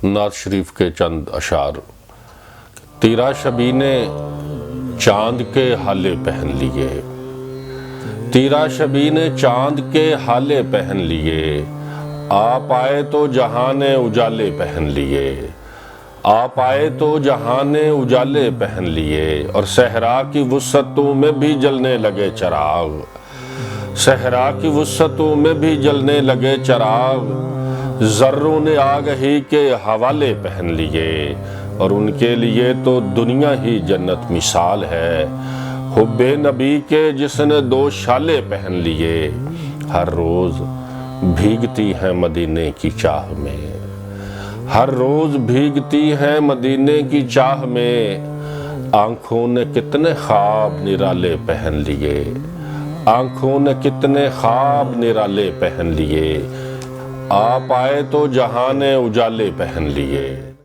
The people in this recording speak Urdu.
نعت شریف کے چند اشعار۔ تیرا شبی نے چاند کے ہالے پہن لیے، تیرا شبی نے چاند کے ہالے پہن لیے، آپ آئے تو جہان اجالے پہن لیے، آپ آئے تو جہان اجالے پہن لیے، اور صحرا کی وسعتوں میں بھی جلنے لگے چراغ، صحرا کی وسعتوں میں بھی جلنے لگے چراغ، ذروں نے آگہی کے حوالے پہن لیے، اور ان کے لیے تو دنیا ہی جنت مثال ہے، حب نبی کے جس نے دو شالے پہن لیے، ہر روز بھیگتی ہیں مدینے کی چاہ میں، ہر روز بھیگتی ہیں مدینے کی چاہ میں، آنکھوں نے کتنے خواب نرالے پہن لیے، آنکھوں نے کتنے خواب نرالے پہن لیے، آپ آئے تو جہان اجالے پہن لیے۔